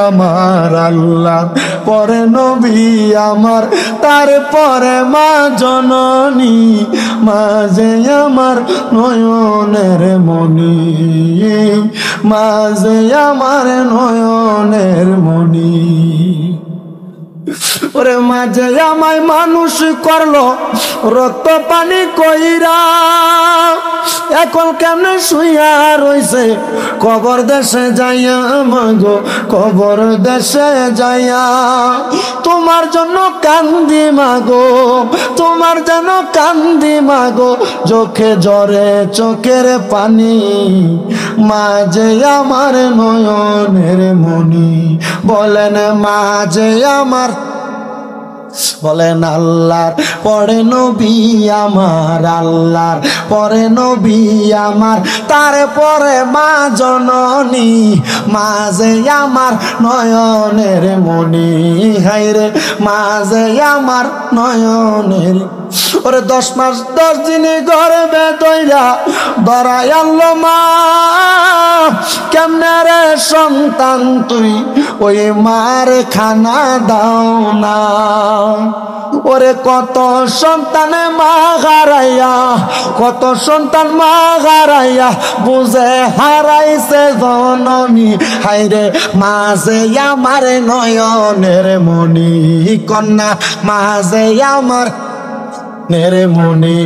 A: আমার, আল্লাহর পরে নবী আমার, তারপরে মা জননী, মা যে আমার নয়নের মণি, মা যে আমার নয়নের মণি। ওরে মাঝে আমায় মানুষ করলো রক্ত পানি কইরা, এখন কেমনে শুইয়া রইছে কবর দেশে যাইয়া, মাগো কবর দেশে যাইয়া। তোমার জন্য কান্দি মাগো, তোমার যেন কান্দি মাগো, চোখে জরে চোখের পানি, মাঝে আমার নয়নের মণি। বলেন মাঝে আমার, বলেন আল্লাহর পরে নবী আমার, আল্লাহর পরে নবী আমার, তারপরে মা জননী, মাঝে আমার নয়নের মণি। হায়রে মাঝে আমার নয়নের। ওরে 10 মাস 10 দিনে গর্ভে দইরা ধরাই আনলো মা, কেমনে রে সন্তান তুই ওই মার খানা দাও না। ওরে কত সন্তানে মা হারাইয়া, কত সন্তান মা হারাইয়া বুঝে হারাইছে জননী। হায়রে মাঝে আমার নয়নের মণি, কন্যা মাঝে আমার নেরে মনে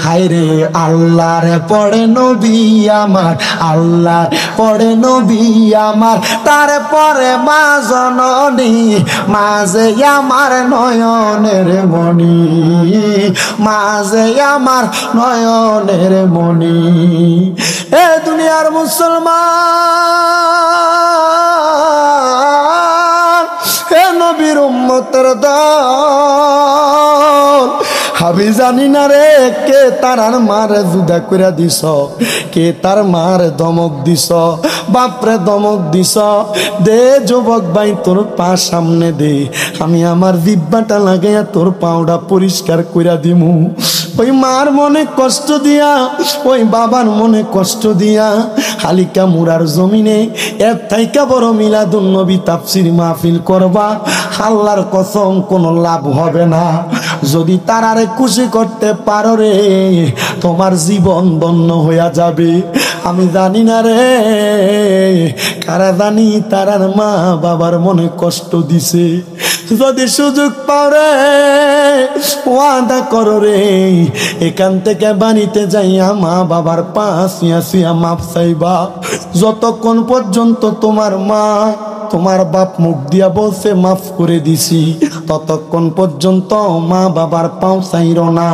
A: হায়রে আল্লাহর পড়ে নবী আমার, আল্লাহর পড়ে নবী আমার, তারপরে মা জননী, মাঝে আমার নয়নের মণি, মাঝে আমার নয়নের মণি। এ দুনিয়ার মুসলমান, হে নবীর উম্মতের দল, আমি জানি না রে কে তারার মারে জুদা কইরা দিছ, কে তার মারে ধমক দিছ, বাপরে ধমক দিছ। দে যুবক ভাই তোর পা সামনে দে, আমি আমার জিব্বাটা লাগাইয়া তোর পাউডা পরিষ্কার কইরা দিমু। ওই মার মনে কষ্ট দিয়া, ওই বাবার মনে কষ্ট দিয়া হালিকা মুরার জমিনে এর থাইকা বড় মিলাদুন নবী তাফসীর মাহফিল করবা, আল্লাহর কসম কোনো লাভ হবে না। যদি তারারে খুশি করতে পারো রে, তোমার জীবন ধন্য হইয়া যাবে। আমি জানি না রে কারা জানি তারার মা বাবার মনে কষ্ট দিছে। যদি সুযোগ পাও রে, ওয়াদা করো রে, এখান থেকে বাড়িতে যাইয়া মা বাবার পা শুয়া শুয়া মাপ চাইবা। যতক্ষণ পর্যন্ত তোমার মা তোমার বাপ মুখ দিয়া বলছে মাফ করে দিছি, ততক্ষণ পর্যন্ত মা বাবার পাও চাইর না।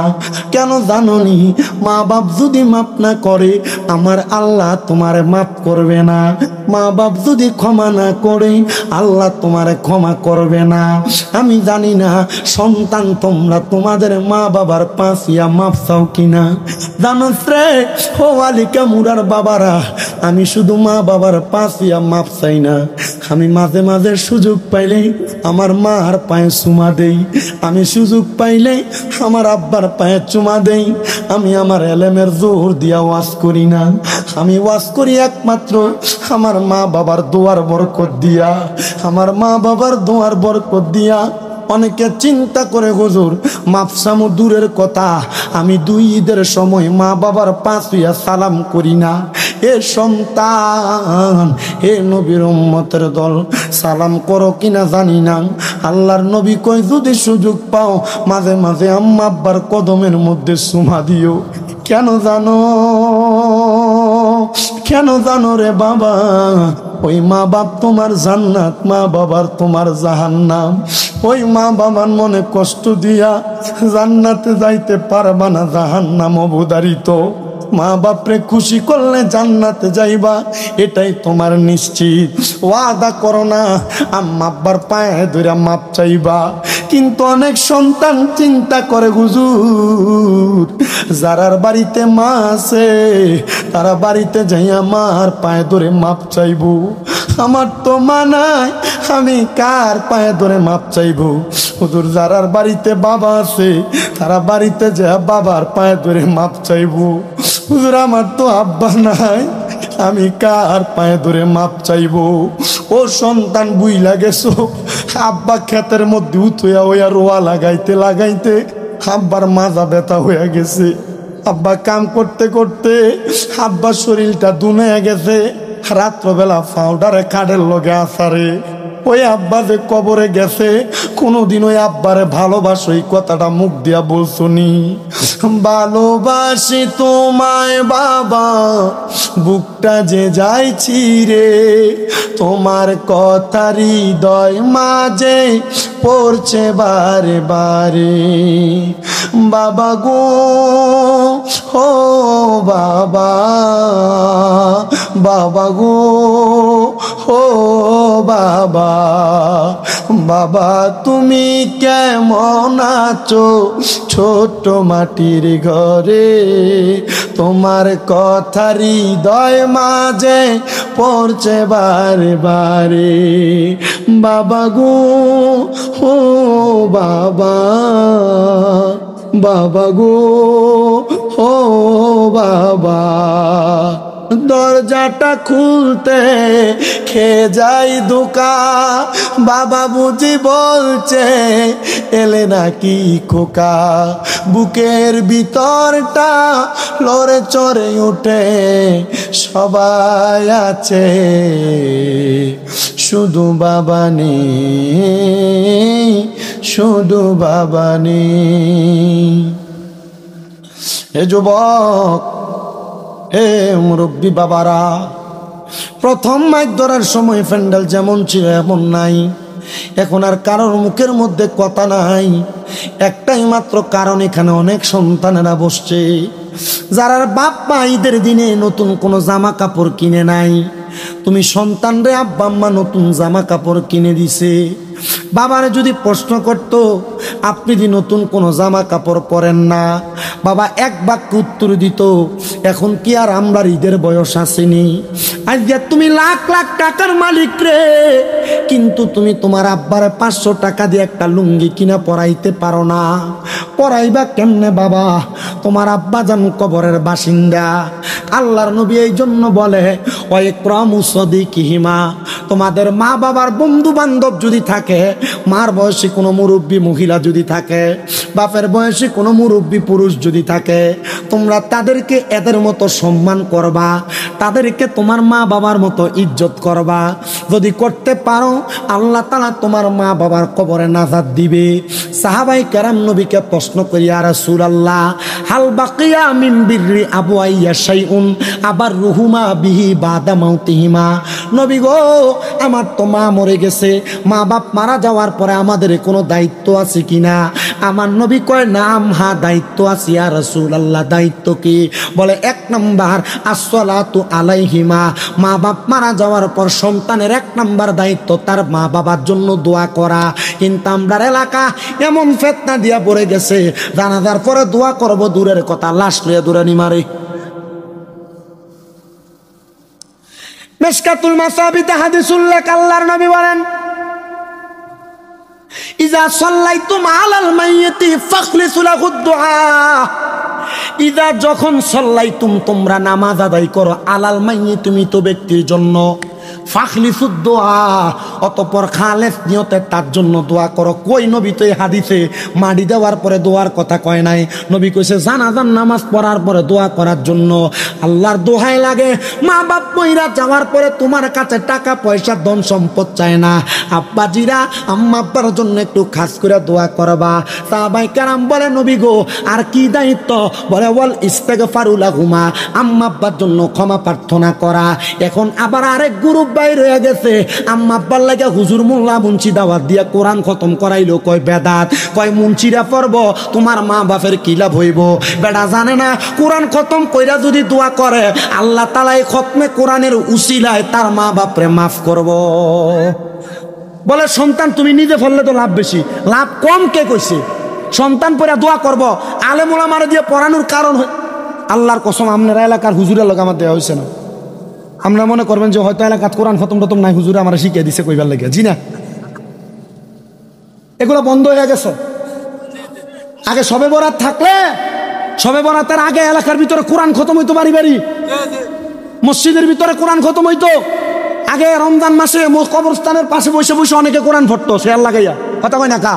A: কেন জানোনি? মা বাপ যদি মাফ না করে, আমার আল্লাহ তোমার মাফ করবে না। মা বাপ যদি ক্ষমা না করে, আল্লাহ তোমারে ক্ষমা করবে না। আমি জানি না সন্তান তোমরা তোমাদের মা বাবার পাশিয়া মাফ চাও কিনা। জানোস রে ও আলিকা মুরার বাবারা, আমি শুধু মা বাবার পাশিয়া মাফ চাই না, আমি মাঝে মাঝে সুযোগ পাইলেই আমার মার পায়ে চুমা দেই, আমি সুযোগ পাইলেই আমার আব্বার পায়ে চুমা দেই। আমি আমার এলেমের জোর দিয়া ওয়াজ করি না, আমি ওয়াজ করি একমাত্র আমার মা বাবার দোয়ার বরকত দিয়া, আমার মা বাবার দোয়ার বরকত দিয়া। অনেকে চিন্তা করে হুজুর মাপসামু দূরের কথা, আমি দুই ঈদের সময় মা বাবার পাশিয়া সালাম করি না। এ সন্তান, হে নবীর উম্মতের দল, সালাম করো কিনা জানি না। আল্লাহর নবী কয় যদি সুযোগ পাও মাঝে মাঝে আম্মা আব্বার কদমের মধ্যে চুমা দিও। কেন জানো? কেন জানো রে বাবা? ওই মা বাপ তোমার জান্নাত, মা বাবার তোমার জাহান্নাম। ওই মা বাবার মনে কষ্ট দিয়া জান্নাতে যাইতে পারবা না, জাহান্নাম অবধারিত। মা বাপরে খুশি করলে জান্নাতে যাইবা, এটাই তোমার নিশ্চিত। ওয়াদা করো না আম্মা আব্বার পায়ে ধরে মাপ চাইবা। কিন্তু অনেক সন্তান চিন্তা করে হুজুর যারার বাড়িতে মা আছে তারা বাড়িতে যাইয়া মার পায়ে ধরে মাপ চাইবো। আমার তো মা নাই, আমি কার পায়ে ধরে মাপ চাইবো? হুজুর যারার বাড়িতে বাবা আছে তারা বাড়িতে যা বাবার পায়ে ধরে মাপ চাইবো। হুজুর আমার তো আব্বা নাই, আমি কার পায়ে ধরে মাপ চাইবো? ও সন্তান বুইলা গেছো, আব্বা ক্ষেতের মধ্যে উঠইয়া হইয়া রোয়া লাগাইতে লাগাইতে আব্বার মাজা ব্যথা হইয়া গেছে। আব্বা কাম করতে করতে আব্বার শরীরটা দুনে গেছে। রাত্রবেলা পাউডারে কাঠের লগে আসারে। ওই আব্বা যে কবরে গেছে, কোনোদিন ওই আব্বারে ভালোবাসো এই কথাটা মুখ দিয়া বলছো নি? ভালোবাসি তোমায় বাবা, বুকটা যে যাইছি রে, তোমার কথা হৃদয় মাঝে পড়ছে বারে বারে। বাবা গো ও বাবা, বাবা গো ও বাবা, বাবা তুমি কেমন আছো ছোট মাটির ঘরে, তোমার কথা হৃদয় মাঝে পড়ছে বারে বারে। বাবা গো ও বাবা, বাবা গো ও বাবা, দরজাটা খুলতে খেয়ে যাই ধোকা, বাবা বুঝি বলছে এলে নাকি খোকা। বুকের ভিতরটা লড়ে চড়ে উঠে, সবাই আছে শুধু বাবা নেই, শুধু বাবা নেই। হে যুবক, হে মুরব্বী বাবারা, প্রথম মাইক ধরার সময় প্যান্ডেল যেমন ছিল এমন নাই। এখন আর কারোর মুখের মধ্যে কথা নাই, একটাই মাত্র কারণ, এখানে অনেক সন্তানেরা বসছে যারা বাপ মা ঈদের দিনে নতুন কোনো জামা কাপড় কিনে নাই। তুমি সন্তানরে আব্বা আম্মা নতুন জামা কাপড় কিনে দিছে। বাবারে যদি প্রশ্ন করতো আপনি যে নতুন কোনো জামা কাপড় পরেন না, বাবা এক বাক্য উত্তর দিত, এখন কি আর আমরা ঈদের বয়স আসেনি? আজকে তুমি লাখ লাখ টাকার মালিক রে, কিন্তু তুমি তোমার আব্বারে 500 টাকা দিয়ে একটা লুঙ্গি কিনা পরাইতে পারো না। পরাইবা কেমনে বাবা? তোমার আব্বা জান কবরের বাসিন্দা। আল্লাহর নবী এই জন্য বলে ওয়াইকরামু সাদিকিহিমা, তোমাদের মা বাবার বন্ধু বান্ধব যদি থাকে, মার বয়সী কোনো মুরব্বী মহিলা যদি থাকে, বাপের বয়সী কোনো মুরব্বী পুরুষ যদি থাকে, তোমরা তাদেরকে এদের মতো সম্মান করবা, তাদেরকে তোমার মা বাবার মতো ইজ্জত করবা। যদি করতে পারো আল্লাহ তাআলা তোমার মা বাবার কবরে নাজাত দিবে। সাহাবায়ে কেরাম নবীকে প্রশ্ন করি, ইয়া রাসূলুল্লাহ, হাল বাকিয়া মিন বিররি আবওয়াইয়া শাইউন আবার রুহুমা বিহি বাদা মাউতিহিমা। নবী গো, আমার তো মা মরে গেছে, মা বাপ মারা যাওয়ার পরে আমাদের কোনো দায়িত্ব আছে কিনা? আমার নবী কয় নাম, হ্যাঁ দায়িত্ব আছে ইয়া রাসূলুল্লাহ। দায়িত্ব কি? বলে 1 নাম্বার আসসালাতু আলাইহিমা, মা বাপ মারা যাওয়ার পর সন্তানের 1 নাম্বার দায়িত্ব তার মা বাবার জন্য দোয়া করা। কিন্তু আমরার এলাকা এমন ফিতনা দিয়া পড়ে গেছে, জানাজার পরে দোয়া করব দূরের কথা, লাশ লইয়া দূরানি মারে। মিশকাতুল মাসাবিতে হাদিসুল লাক, আল্লাহর নবী বলেন ইজা সাল্লাইতুম আলাল মাইয়িতি ফাখলিসু লাহুদ দুআ। ইজা যখন সাল্লাইতুম তোমরা নামাজ আদায় করো, আলাল মাইয়িতি মৃত ব্যক্তির জন্য, ফাখলিসুদ দুআ অতঃপর খালেস নিয়তে তার জন্য দোয়া করো। কই নবী তো এই হাদিসে মাটি দেওয়ার পরে দোয়ার কথা কয় নাই। নবী কইছে জানাজার নামাজ পড়ার পরে দোয়া করার জন্য। আল্লাহর দোহাই লাগে, মা বাপ মইরা যাওয়ার পরে তোমার কাছে টাকা পয়সা ধন সম্পদ চায় না, আব্বাজিরা আম্মা আব্বার জন্য একটু খাস করে দোয়া করবা। সাহাবায়ে কেরাম বলে নবী গো আর কি দায়িত্ব? বলে ওয়াল ইস্তিগফারু লাহুমা, আম্মা আব্বার জন্য ক্ষমা প্রার্থনা করা। এখন আবার আরেক গ্রুপ বাইর হয়ে গেছে, আম্মা আব্বার লাগে হুজুর মোল্লা মুন্সি দাওয়াত দিয়া কোরআন খতম করাইলো, কয় বেদাত, কয় মুন্সিরা পড়ব, তোমার মা বাপের কি লাভ হইব? বেটা জানে না কোরআন খতম কইরা যদি দোয়া করে আল্লাহ তাআলা এই খতমে কোরআনের উসিলায় তার মা বাপরে মাফ করব। বলে সন্তান তুমি নিজে ফললে তো লাভ বেশি, লাভ কম কে কইছে? সন্তান পড়া দোয়া করব, আলেম ওলামারে দিয়ে পড়ানোর কারণ আল্লাহর কসম আপনার এলাকার হুজুরের লোক আমার দেওয়া হয়েছে না। আমরা মনে করবেন যে হয়তো এলাকাত কোরআন খতম টতম নাই, হুজুরে আমার শিখিয়ে দিছে কইবার লাগে, জি না, এগুলো বন্ধ হয়ে গেছে। আগে শবে বরাত থাকলে, শবে বরাতের আগে এলাকার ভিতরে কোরআন খতম হইতো, বাড়ি বাড়ি মসজিদের ভিতরে কোরআন খতম হইতো। আগে রমজান মাসে কবরস্থানের পাশে বসে বসে অনেকে কোরআন পড়তো শেয়ার লাগাইয়া, কথা কয় না কা?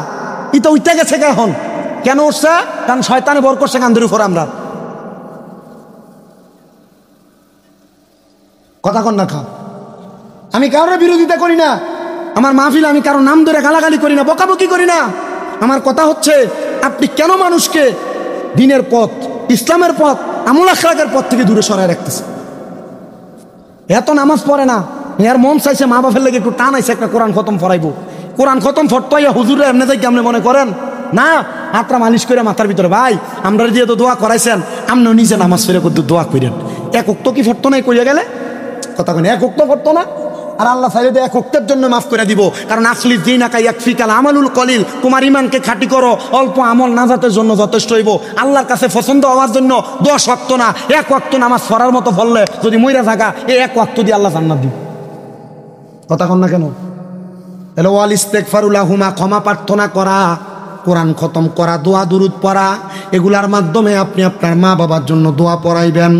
A: ইতো উঠতে গেছে এখন, কেন উঠছে? কারণ শয়তানে বর করছে কান্দুর উপর। আমরা কথা কন না খা, আমি কারোর বিরোধিতা করি না, আমার মাহফিল আমি কারো নাম ধরে গালাগালি করি না, বকাবকি করি না। আমার কথা হচ্ছে আপনি কেন মানুষকে দিনের পথ, ইসলামের পথ, আমল আখলাকের পথ থেকে দূরে সরায় রাখতেছেন? এত নামাজ পড়ে না, এর মন চাইছে মা বাপের লেগে একটু টান আইছে একটা কোরআন খতম ফরাইবো। কোরআন খতম ফটতো হুজুরে এমনি যাই কেমনে মনে করেন না? হাতটা মালিশ করে মাথার ভিতরে, ভাই আমরা দিয়ে তো দোয়া করাইছেন, আপনিও নিজে নামাজ ফিরে করতে দোয়া করেন। এক উক্ত কি ফটতো না কইয়া গেলে? কথা কেন এক উক্ত ফটতো না? আর আল্লাহ চাইলে এক উক্তের জন্য মাফ করে দিব, কারণ আসলি দিনাকা ইয়াকফিকাল আমালুল কলিল, তোমার ইমানকে খাঁটি করো, অল্প আমল নাজাতের জন্য যথেষ্ট হইব। আল্লাহর কাছে পছন্দ হওয়ার জন্য 10 ওয়াক্ত না 1 ওয়াক্ত নামাজ পড়ার মতো পড়লে যদি মইরা থাকা, এই 1 ওয়াক্ত দিয়ে আল্লাহ জান্নাত দিবে। কথা কন না কেন? এলো ওয়াল ইস্তিগফারু লাহুমা, ক্ষমা প্রার্থনা করা, কোরআন খতম করা, দোয়া দুরুদ পড়া, এগুলার মাধ্যমে আপনি আপনার মা বাবার জন্য দোয়া পড়াইবেন,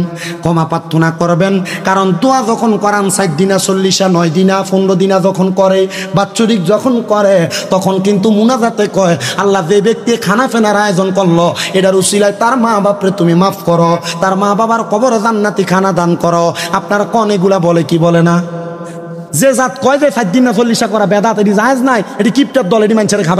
A: ক্ষমা প্রার্থনা করবেন। কারণ দোয়া যখন করান 7 দিনা 40 9 দিনা 15 দিনা যখন করে, বাৎসরিক যখন করে, তখন কিন্তু মুনাজাতে কয় আল্লাহ যে ব্যক্তি খানা ফেনার আয়োজন করলো এটার উসিলায় তার মা বাপরে তুমি মাফ করো, তার মা বাবার কবরে জান্নাতি খানা দান করো। আপনার কোন এগুলা বলে কি বলে না? যে জাত কয় যে 7 দিন না 40 করা বেদাত, এটি জায়েজ নাই, এটি কিপটার দল, এটি মানুষের খাবার।